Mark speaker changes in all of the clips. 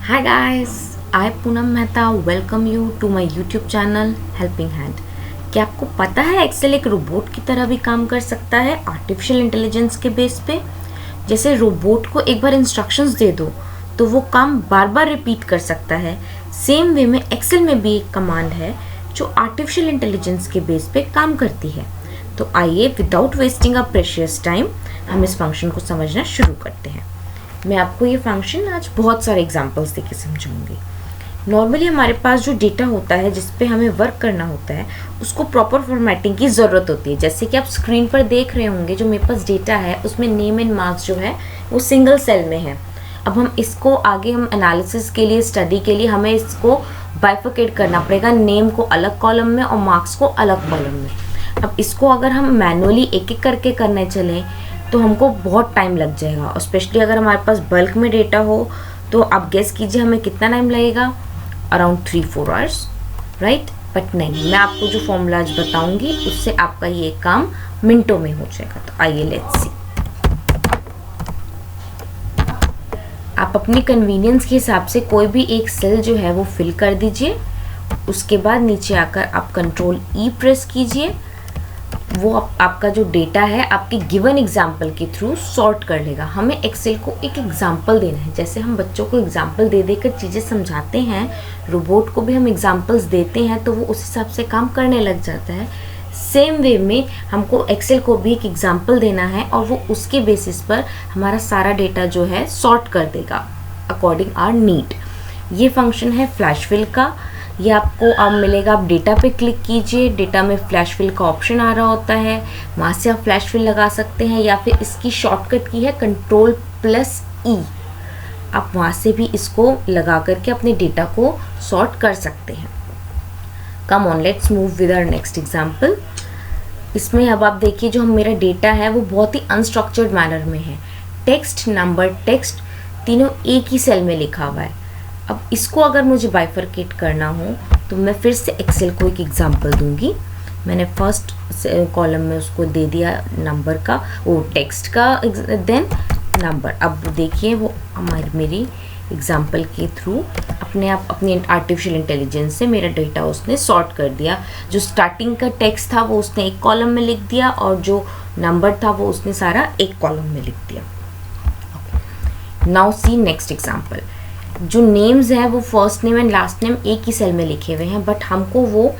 Speaker 1: Hi guys, I Poonam Mehta welcome you to my YouTube channel helping hand. क्या आपको पता है एक्सेल एक रोबोट की तरह भी काम कर सकता है आर्टिफिशियल इंटेलिजेंस के बेस पे। जैसे रोबोट को एक बार इंस्ट्रक्शंस दे दो तो वो काम बार बार रिपीट कर सकता है। सेम वे में एक्सेल में भी एक कमांड है जो आर्टिफिशियल इंटेलिजेंस के बेस पे काम करती है। तो आइए without wasting a precious time हम इस फंक्शन को समझना शुरू करते हैं। मैं आपको ये फंक्शन आज बहुत सारे एग्जांपल्स देके समझाऊंगी। नॉर्मली हमारे पास जो डेटा होता है जिस पे हमें वर्क करना होता है उसको प्रॉपर फॉर्मेटिंग की ज़रूरत होती है। जैसे कि आप स्क्रीन पर देख रहे होंगे जो मेरे पास डेटा है उसमें नेम एंड मार्क्स जो है वो सिंगल सेल में है। अब हम इसको आगे हम एनालिसिस के लिए स्टडी के लिए हमें इसको बाइफरकेट करना पड़ेगा, नेम को अलग कॉलम में और मार्क्स को अलग कॉलम में। अब इसको अगर हम मैनुअली एक एक करके करने चलें तो हमको बहुत टाइम लग जाएगा, और स्पेशली अगर हमारे पास बल्क में डेटा हो तो आप गेस कीजिए हमें कितना टाइम लगेगा, अराउंड 3-4 आवर्स, राइट। बट नहीं, मैं आपको जो फॉर्मूलाज बताऊंगी उससे आपका ये काम मिनटों में हो जाएगा। तो आइए लेट्स सी। आप अपनी कन्वीनियंस के हिसाब से कोई भी एक सेल जो है वो फिल कर दीजिए। उसके बाद नीचे आकर आप कंट्रोल ई प्रेस कीजिए। वो आपका जो डेटा है आपके गिवन एग्जाम्पल के थ्रू सॉर्ट कर लेगा। हमें एक्सेल को एक एग्जाम्पल देना है। जैसे हम बच्चों को एग्जाम्पल दे देकर चीज़ें समझाते हैं, रोबोट को भी हम एग्जाम्पल्स देते हैं तो वो उस हिसाब से काम करने लग जाता है। सेम वे में हमको एक्सेल को भी एक एग्जाम्पल देना है और वो उसके बेसिस पर हमारा सारा डेटा जो है सॉर्ट कर देगा अकॉर्डिंग आवर नीड। ये फंक्शन है फ्लैश फिल का। ये आपको अब मिलेगा, आप डेटा पे क्लिक कीजिए, डेटा में फ्लैश फिल का ऑप्शन आ रहा होता है, वहाँ से आप फ्लैश फिल लगा सकते हैं या फिर इसकी शॉर्टकट की है Ctrl+E। आप वहाँ से भी इसको लगा करके अपने डेटा को सॉर्ट कर सकते हैं। Come on let's move with our next example. इसमें अब आप देखिए जो मेरा डेटा है वो बहुत ही अनस्ट्रक्चर्ड मैनर में है। टेक्स्ट, नंबर, टेक्स्ट तीनों एक ही सेल में लिखा हुआ है। अब इसको अगर मुझे बाइफरकेट करना हो तो मैं फिर से एक्सेल को एक एग्जांपल दूंगी। मैंने फर्स्ट कॉलम में उसको दे दिया नंबर का, वो टेक्स्ट का, देन नंबर। अब देखिए वो मेरी एग्जांपल के थ्रू अपने आप अपनी आर्टिफिशियल इंटेलिजेंस से मेरा डेटा उसने सॉर्ट कर दिया। जो स्टार्टिंग का टेक्स्ट था वो उसने एक कॉलम में लिख दिया और जो नंबर था वो उसने सारा एक कॉलम में लिख दिया। Now see next example. जो नेम्स हैं वो first name and last name एक ही सेल में लिखे हुए हैं, बट हमको वो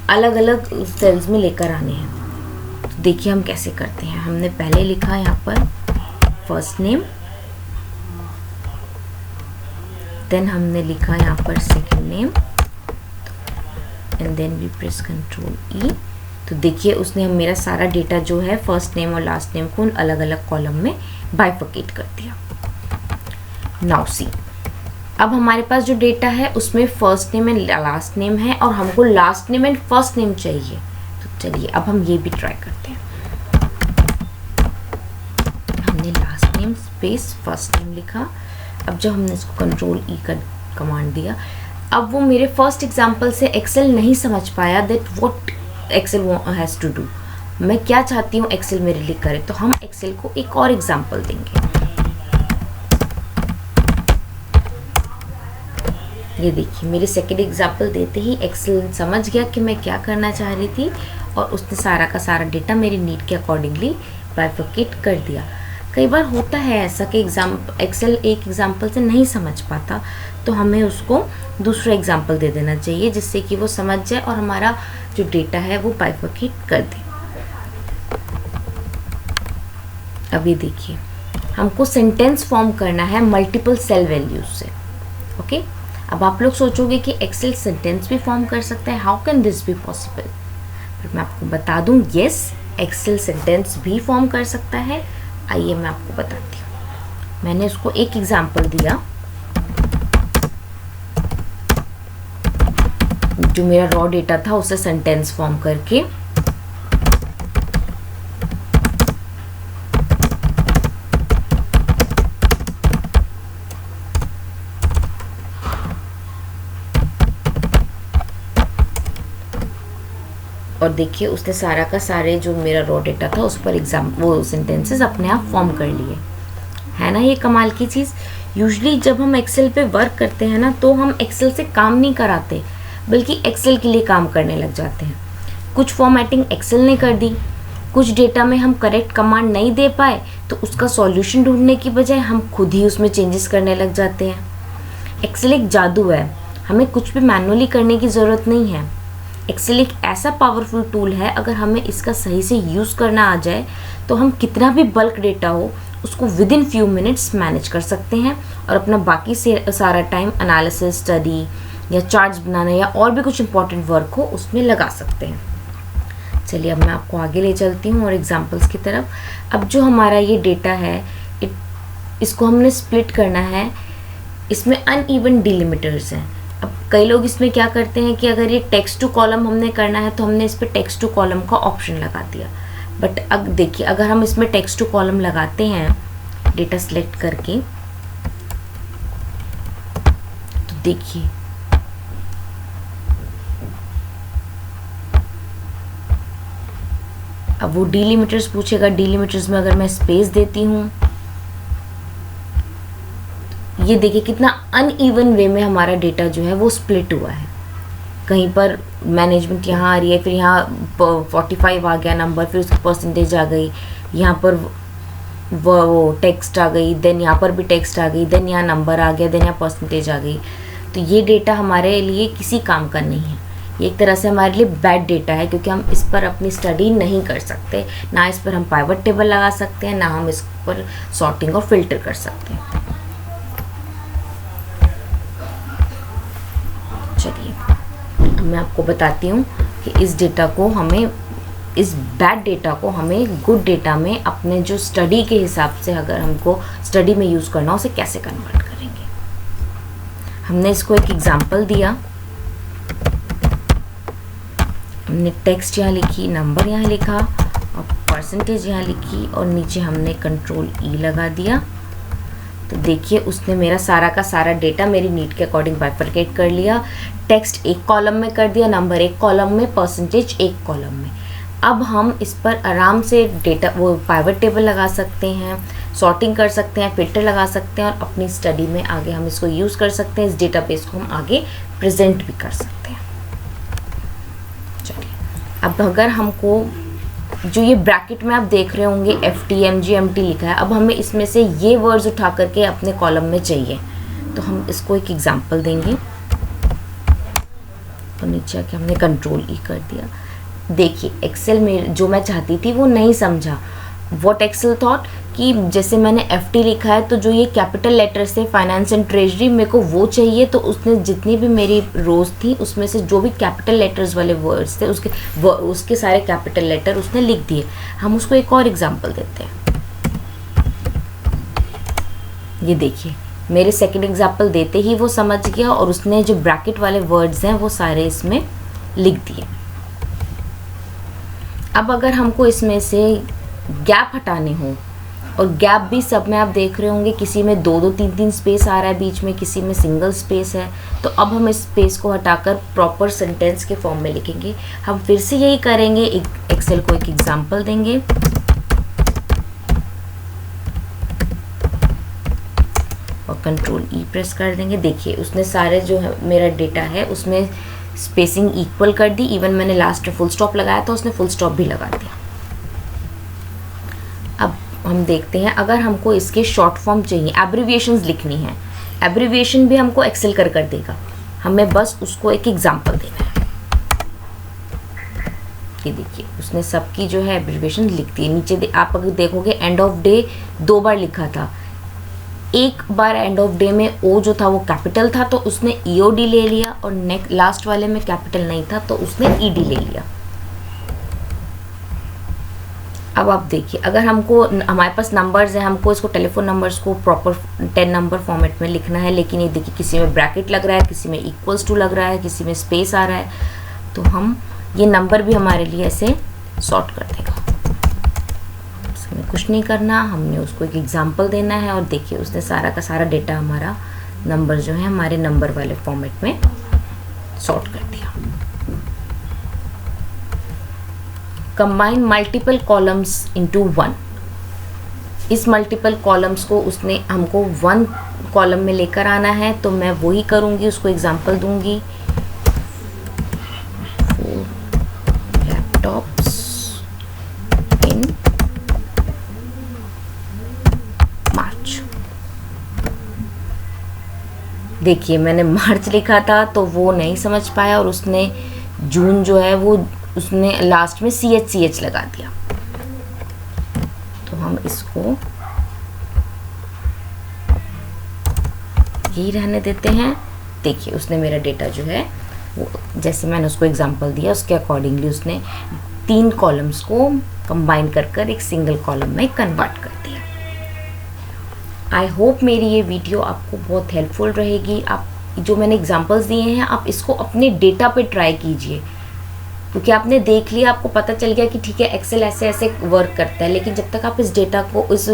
Speaker 1: अलग अलग सेल्स में लेकर आने हैं। तो देखिए हम कैसे करते हैं। हमने पहले लिखा यहाँ पर फर्स्ट नेम, देन हमने लिखा यहाँ पर second name and then we press Ctrl E। तो देखिए उसने हम मेरा सारा डेटा जो है फर्स्ट नेम और लास्ट नेम को अलग अलग कॉलम में बाइफरकेट कर दिया। नाउ सी, अब हमारे पास जो डेटा है उसमें first name and last name है और हमको last name and first name चाहिए। तो चलिए अब हम ये भी ट्राई करते हैं। हमने last name space first name लिखा। अब जब हमने इसको Ctrl E का कमांड दिया, अब वो मेरे फर्स्ट एग्जांपल से एक्सेल नहीं समझ पाया that what Excel has to do. मैं क्या चाहती हूँ एक्सेल मेरे लिए करे, तो हम एक्सेल को एक और एग्जाम्पल देंगे। ये देखिए मेरे सेकेंड एग्जाम्पल देते ही एक्सेल समझ गया कि मैं क्या करना चाह रही थी और उसने सारा का सारा डेटा मेरी नीड के अकॉर्डिंगली बाइफरकेट कर दिया। कई बार होता है ऐसा कि एक्सेल एक एग्जाम्पल से नहीं समझ पाता, तो हमें उसको दूसरा एग्जाम्पल दे देना चाहिए जिससे कि वो समझ जाए और हमारा जो डेटा है वो बाइफरकेट कर दे। अभी देखिए हमको सेंटेंस फॉर्म करना है मल्टीपल सेल वैल्यूज से। ओके, अब आप लोग सोचोगे कि एक्सेल सेंटेंस भी फॉर्म कर सकता है, how can this be possible. पर मैं आपको बता दूं, यस एक्सेल सेंटेंस भी फॉर्म कर सकता है। आइए मैं आपको बताती हूँ। मैंने उसको एक एग्जांपल दिया। जो मेरा रॉ डेटा था उसे सेंटेंस फॉर्म करके और देखिए उसने सारा का सारे जो मेरा रॉ डेटा था उस पर वो सेंटेंसेस अपने आप फॉर्म कर लिए। है ना ये कमाल की चीज़। यूजुअली जब हम एक्सेल पे वर्क करते हैं ना, तो हम एक्सेल से काम नहीं कराते, बल्कि एक्सेल के लिए काम करने लग जाते हैं। कुछ फॉर्मेटिंग एक्सेल ने कर दी, कुछ डेटा में हम करेक्ट कमांड नहीं दे पाए, तो उसका सॉल्यूशन ढूंढने की बजाय हम खुद ही उसमें चेंजेस करने लग जाते हैं। एक्सेल एक जादू है, हमें कुछ भी मैनुअली करने की ज़रूरत नहीं है। एक्सेल एक ऐसा पावरफुल टूल है, अगर हमें इसका सही से यूज़ करना आ जाए तो हम कितना भी बल्क डेटा हो उसको with in few minutes manage कर सकते हैं और अपना बाकी से सारा टाइम एनालिसिस, स्टडी या चार्ट्स बनाने या और भी कुछ इंपॉर्टेंट वर्क हो उसमें लगा सकते हैं। चलिए अब मैं आपको आगे ले चलती हूँ और एग्जांपल्स की तरफ। अब जो हमारा ये डेटा है, इसको हमने स्प्लिट करना है, इसमें अनइवन डिलिमिटर्स हैं। अब कई लोग इसमें क्या करते हैं कि अगर ये टेक्स्ट टू कॉलम हमने करना है तो हमने इस पर टेक्स्ट टू कॉलम का ऑप्शन लगा दिया। बट अब देखिए, अगर हम इसमें टेक्स्ट टू कॉलम लगाते हैं डेटा सेलेक्ट करके, तो देखिए अब वो डिलिमिटर्स पूछेगा। डिलिमिटर्स में अगर मैं स्पेस देती हूँ, ये देखिए कितना अनइवन वे में हमारा डेटा जो है वो स्प्लिट हुआ है। कहीं पर मैनेजमेंट यहाँ आ रही है, फिर यहाँ 45 आ गया नंबर, फिर उसकी परसेंटेज आ गई, यहाँ पर वो टेक्स्ट आ गई, देन यहाँ पर भी टेक्स्ट आ गई, देन यहाँ नंबर आ गया, देन यहाँ परसेंटेज आ गई। तो ये डेटा हमारे लिए किसी काम का नहीं है। ये एक तरह से हमारे लिए बैड डेटा है, क्योंकि हम इस पर अपनी स्टडी नहीं कर सकते, ना इस पर हम पाइवट टेबल लगा सकते हैं, ना हम इस पर सॉर्टिंग और फिल्टर कर सकते हैं। चलिए अब मैं आपको बताती हूँ कि इस डेटा को हमें, इस बैड डेटा को हमें गुड डेटा में अपने जो स्टडी के हिसाब से अगर हमको स्टडी में यूज़ करना हो, उसे कैसे कन्वर्ट करेंगे। हमने इसको एक एग्जांपल दिया, हमने टेक्स्ट यहाँ लिखी, नंबर यहाँ लिखा और परसेंटेज यहाँ लिखी और नीचे हमने कंट्रोल ई लगा दिया। तो देखिए उसने मेरा सारा का सारा डेटा मेरी नीड के अकॉर्डिंग बाइफरकेट कर लिया। टेक्स्ट एक कॉलम में कर दिया, नंबर एक कॉलम में, परसेंटेज एक कॉलम में। अब हम इस पर आराम से डेटा वो पाइवट टेबल लगा सकते हैं, सॉर्टिंग कर सकते हैं, फिल्टर लगा सकते हैं और अपनी स्टडी में आगे हम इसको यूज़ कर सकते हैं। इस डेटाबेस को हम आगे प्रेजेंट भी कर सकते हैं। चलिए अब अगर हमको जो ये ब्रैकेट में आप देख रहे होंगे FT MT लिखा है, अब हमें इसमें से ये वर्ड्स उठा करके अपने कॉलम में चाहिए, तो हम इसको एक एग्जांपल देंगे और नीचे आके हमने कंट्रोल ई कर दिया। देखिए एक्सेल में जो मैं चाहती थी वो नहीं समझा। व्हाट एक्सेल थॉट कि जैसे मैंने FT लिखा है, तो जो ये कैपिटल लेटर से फाइनेंस एंड ट्रेजरी मेरे को वो चाहिए, तो उसने जितनी भी मेरी रोज थी उसमें से जो भी कैपिटल लेटर्स वाले वर्ड्स थे उसके सारे कैपिटल लेटर उसने लिख दिए। हम उसको एक और एग्जांपल देते हैं। ये देखिए मेरे सेकंड एग्जांपल देते ही वो समझ गया और उसने जो ब्रैकेट वाले वर्ड्स हैं वो सारे इसमें लिख दिए। अब अगर हमको इसमें से गैप हटाने हो, और गैप भी सब में आप देख रहे होंगे, किसी में 2-2 3-3 स्पेस आ रहा है बीच में, किसी में सिंगल स्पेस है, तो अब हम इस स्पेस को हटाकर प्रॉपर सेंटेंस के फॉर्म में लिखेंगे। हम फिर से यही करेंगे, एक्सेल को एक एग्जांपल देंगे और कंट्रोल ई प्रेस कर देंगे। देखिए उसने सारे जो है मेरा डेटा है उसमें स्पेसिंग इक्वल कर दी, इवन मैंने लास्ट में फुल स्टॉप लगाया था उसने फुल स्टॉप भी लगा दिया। अब हम देखते हैं, अगर हमको इसके शॉर्ट फॉर्म चाहिए, एब्रिविएशंस लिखनी है, एब्रिविएशन भी हमको एक्सेल कर देगा, हमें बस उसको एक एग्जांपल देना है। ये देखिए उसने सबकी जो है एब्रिविएशन लिख दी। नीचे आप अगर देखोगे एंड ऑफ डे 2 बार लिखा था, एक बार एंड ऑफ डे में ओ जो था वो कैपिटल था तो उसने EOD ले लिया, और लास्ट वाले में कैपिटल नहीं था तो उसने ED ले लिया। अब आप देखिए, अगर हमको हमारे पास नंबर्स हैं, हमको इसको टेलीफोन नंबर्स को प्रॉपर 10 नंबर फॉर्मेट में लिखना है, लेकिन ये देखिए किसी में ब्रैकेट लग रहा है, किसी में इक्वल्स टू लग रहा है, किसी में स्पेस आ रहा है, तो हम ये नंबर भी हमारे लिए ऐसे सॉर्ट कर देगा। हमें कुछ नहीं करना, हमने उसको एक एग्जांपल देना है और देखिए उसने सारा का सारा डेटा हमारा नंबर जो है हमारे नंबर वाले फॉर्मेट में सॉर्ट कर दिया। Combine multiple columns into one. इस मल्टीपल कॉलम्स को उसने हमको वन कॉलम में लेकर आना है, तो मैं वही करूँगी, उसको एग्जांपल दूंगी। 4 लैपटॉप्स इन मार्च। देखिए मैंने मार्च लिखा था तो वो नहीं समझ पाया और उसने जून जो है वो उसने लास्ट में CH लगा दिया। तो हम इसको यही रहने देते हैं। देखिए उसने मेरा डेटा जो है वो जैसे मैंने उसको एग्जांपल दिया उसके अकॉर्डिंगली उसने 3 कॉलम्स को कंबाइन कर एक सिंगल कॉलम में कन्वर्ट कर दिया। आई होप मेरी ये वीडियो आपको बहुत हेल्पफुल रहेगी। आप जो मैंने एग्जांपल्स दिए हैं आप इसको अपने डेटा पे ट्राई कीजिए, क्योंकि आपने देख लिया, आपको पता चल गया कि ठीक है एक्सेल ऐसे ऐसे वर्क करता है, लेकिन जब तक आप इस डेटा को इस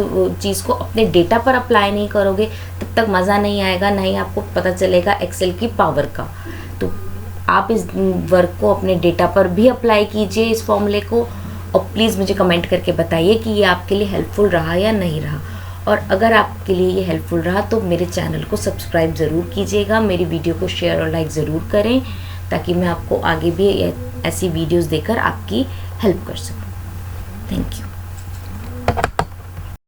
Speaker 1: चीज़ को अपने डेटा पर अप्लाई नहीं करोगे तब तक मज़ा नहीं आएगा, ना ही आपको पता चलेगा एक्सेल की पावर का। तो आप इस वर्क को अपने डेटा पर भी अप्लाई कीजिए इस फॉर्मूले को, और प्लीज़ मुझे कमेंट करके बताइए कि ये आपके लिए हेल्पफुल रहा या नहीं रहा। और अगर आपके लिए ये हेल्पफुल रहा तो मेरे चैनल को सब्सक्राइब ज़रूर कीजिएगा, मेरी वीडियो को शेयर और लाइक ज़रूर करें, ताकि मैं आपको आगे भी ऐसी वीडियोस देकर आपकी हेल्प कर सकूं। Thank you.